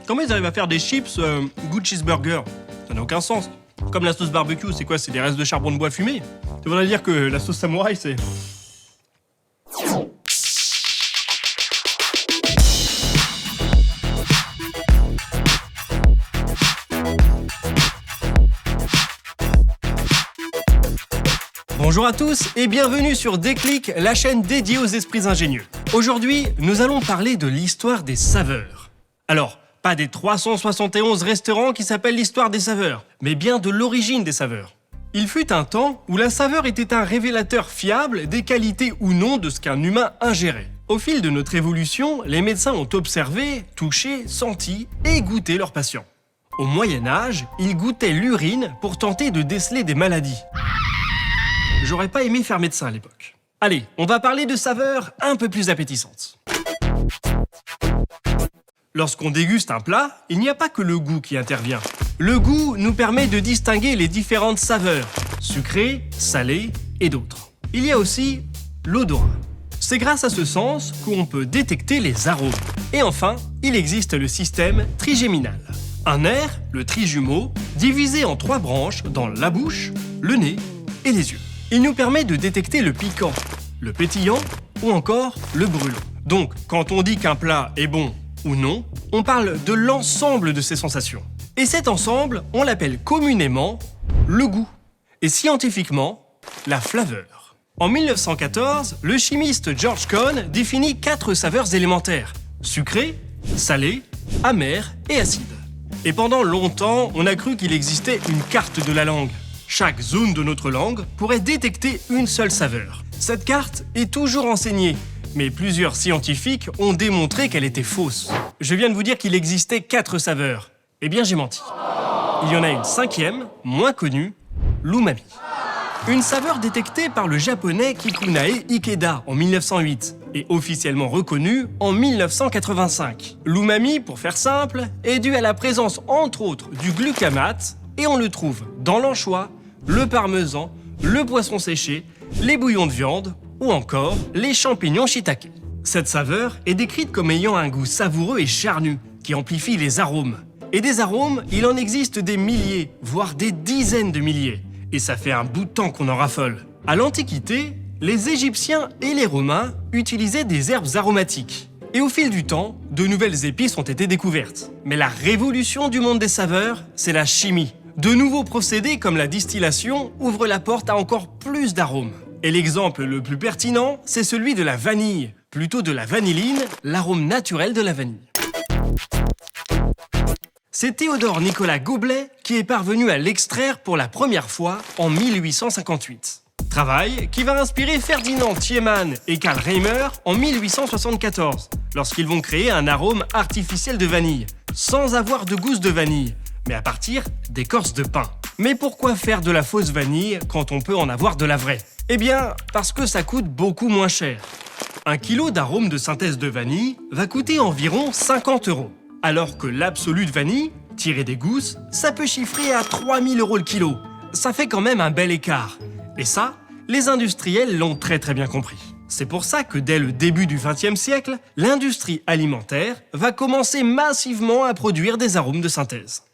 Comment ils arrivent à faire des chips goût cheeseburger? Ça n'a aucun sens. Comme la sauce barbecue, c'est quoi? C'est des restes de charbon de bois fumé? Ça voudrait dire que la sauce samouraï, c'est... Bonjour à tous et bienvenue sur Déclic, la chaîne dédiée aux esprits ingénieux. Aujourd'hui, nous allons parler de l'histoire des saveurs. Alors, pas des 371 restaurants qui s'appellent l'histoire des saveurs, mais bien de l'origine des saveurs. Il fut un temps où la saveur était un révélateur fiable des qualités ou non de ce qu'un humain ingérait. Au fil de notre évolution, les médecins ont observé, touché, senti et goûté leurs patients. Au Moyen-Âge, ils goûtaient l'urine pour tenter de déceler des maladies. J'aurais pas aimé faire médecin à l'époque. Allez, on va parler de saveurs un peu plus appétissantes. Lorsqu'on déguste un plat, il n'y a pas que le goût qui intervient. Le goût nous permet de distinguer les différentes saveurs, sucrées, salées et d'autres. Il y a aussi l'odorat. C'est grâce à ce sens qu'on peut détecter les arômes. Et enfin, il existe le système trigéminal. Un nerf, le trijumeau, divisé en 3 branches dans la bouche, le nez et les yeux. Il nous permet de détecter le piquant, le pétillant ou encore le brûlant. Donc, quand on dit qu'un plat est bon ou non, on parle de l'ensemble de ces sensations. Et cet ensemble, on l'appelle communément le goût. Et scientifiquement, la flaveur. En 1914, le chimiste George Cohn définit 4 saveurs élémentaires: sucré, salé, amer et acide. Et pendant longtemps, on a cru qu'il existait une carte de la langue. Chaque zone de notre langue pourrait détecter une seule saveur. Cette carte est toujours enseignée, mais plusieurs scientifiques ont démontré qu'elle était fausse. Je viens de vous dire qu'il existait 4 saveurs. Eh bien, j'ai menti. Il y en a une 5e, moins connue, l'umami. Une saveur détectée par le japonais Kikunae Ikeda en 1908 et officiellement reconnue en 1985. L'umami, pour faire simple, est due à la présence entre autres du glutamate et on le trouve dans l'anchois, le parmesan, le poisson séché, les bouillons de viande ou encore les champignons shiitake. Cette saveur est décrite comme ayant un goût savoureux et charnu qui amplifie les arômes. Et des arômes, il en existe des milliers, voire des dizaines de milliers. Et ça fait un bout de temps qu'on en raffole. À l'Antiquité, les Égyptiens et les Romains utilisaient des herbes aromatiques. Et au fil du temps, de nouvelles épices ont été découvertes. Mais la révolution du monde des saveurs, c'est la chimie. De nouveaux procédés comme la distillation ouvrent la porte à encore plus d'arômes. Et l'exemple le plus pertinent, c'est celui de la vanille, plutôt de la vanilline, l'arôme naturel de la vanille. C'est Théodore Nicolas Goblet qui est parvenu à l'extraire pour la première fois en 1858. Travail qui va inspirer Ferdinand Tiemann et Karl Reimer en 1874, lorsqu'ils vont créer un arôme artificiel de vanille, sans avoir de gousse de vanille, mais à partir d'écorce de pin. Mais pourquoi faire de la fausse vanille quand on peut en avoir de la vraie? Eh bien, parce que ça coûte beaucoup moins cher. 1 kilo d'arôme de synthèse de vanille va coûter environ 50 €, alors que l'absolu de vanille, tiré des gousses, ça peut chiffrer à 3000 € le kilo. Ça fait quand même un bel écart. Et ça, les industriels l'ont très bien compris. C'est pour ça que dès le début du XXe siècle, l'industrie alimentaire va commencer massivement à produire des arômes de synthèse.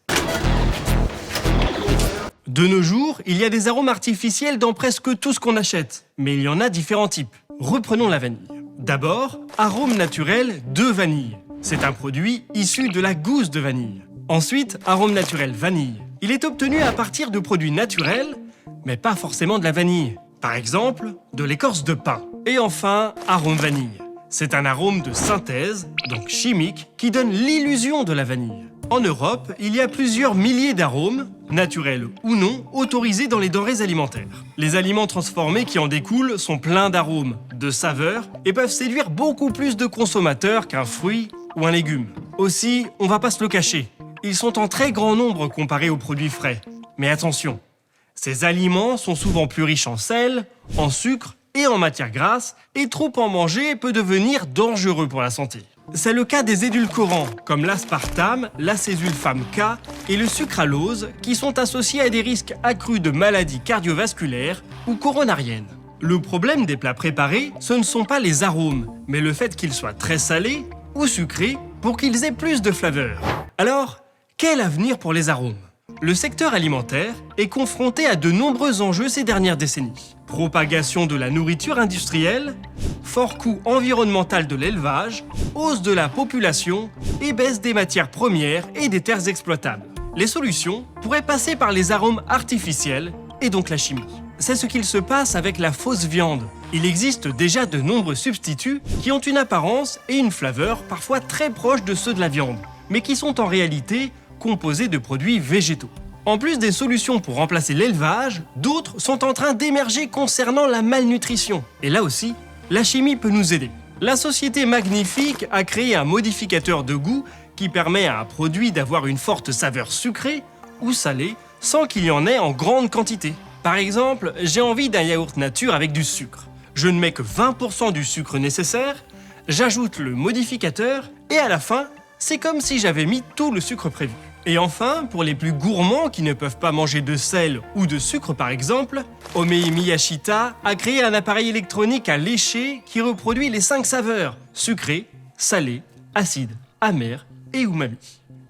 De nos jours, il y a des arômes artificiels dans presque tout ce qu'on achète, mais il y en a différents types. Reprenons la vanille. D'abord, arôme naturel de vanille. C'est un produit issu de la gousse de vanille. Ensuite, arôme naturel vanille. Il est obtenu à partir de produits naturels, mais pas forcément de la vanille. Par exemple, de l'écorce de pin. Et enfin, arôme vanille. C'est un arôme de synthèse, donc chimique, qui donne l'illusion de la vanille. En Europe, il y a plusieurs milliers d'arômes, naturels ou non, autorisés dans les denrées alimentaires. Les aliments transformés qui en découlent sont pleins d'arômes, de saveurs, et peuvent séduire beaucoup plus de consommateurs qu'un fruit ou un légume. Aussi, on va pas se le cacher, ils sont en très grand nombre comparés aux produits frais. Mais attention, ces aliments sont souvent plus riches en sel, en sucre et en matières grasses, et trop en manger peut devenir dangereux pour la santé. C'est le cas des édulcorants, comme l'aspartame, l'acésulfame K et le sucralose, qui sont associés à des risques accrus de maladies cardiovasculaires ou coronariennes. Le problème des plats préparés, ce ne sont pas les arômes, mais le fait qu'ils soient très salés ou sucrés pour qu'ils aient plus de flaveur. Alors, quel avenir pour les arômes? Le secteur alimentaire est confronté à de nombreux enjeux ces dernières décennies. Propagation de la nourriture industrielle, fort coût environnemental de l'élevage, hausse de la population et baisse des matières premières et des terres exploitables. Les solutions pourraient passer par les arômes artificiels et donc la chimie. C'est ce qu'il se passe avec la fausse viande. Il existe déjà de nombreux substituts qui ont une apparence et une flaveur parfois très proches de ceux de la viande, mais qui sont en réalité composés de produits végétaux. En plus des solutions pour remplacer l'élevage, d'autres sont en train d'émerger concernant la malnutrition. Et là aussi, la chimie peut nous aider. La société Magnifique a créé un modificateur de goût qui permet à un produit d'avoir une forte saveur sucrée ou salée sans qu'il y en ait en grande quantité. Par exemple, j'ai envie d'un yaourt nature avec du sucre. Je ne mets que 20% du sucre nécessaire, j'ajoute le modificateur et à la fin, c'est comme si j'avais mis tout le sucre prévu. Et enfin, pour les plus gourmands qui ne peuvent pas manger de sel ou de sucre par exemple, Omei Miyashita a créé un appareil électronique à lécher qui reproduit les 5 saveurs: sucré, salé, acide, amer et umami.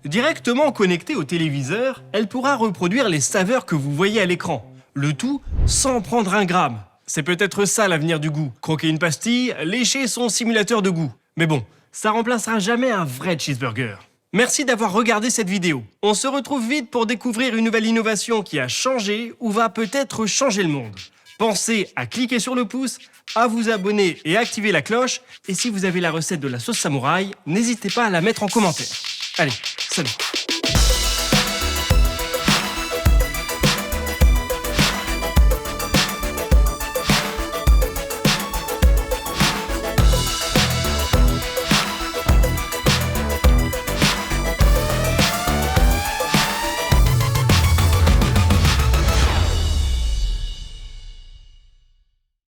Directement connectée au téléviseur, elle pourra reproduire les saveurs que vous voyez à l'écran, le tout sans prendre un gramme. C'est peut-être ça l'avenir du goût. Croquer une pastille, lécher son simulateur de goût. Mais bon, ça remplacera jamais un vrai cheeseburger. Merci d'avoir regardé cette vidéo. On se retrouve vite pour découvrir une nouvelle innovation qui a changé ou va peut-être changer le monde. Pensez à cliquer sur le pouce, à vous abonner et à activer la cloche. Et si vous avez la recette de la sauce samouraï, n'hésitez pas à la mettre en commentaire. Allez, salut!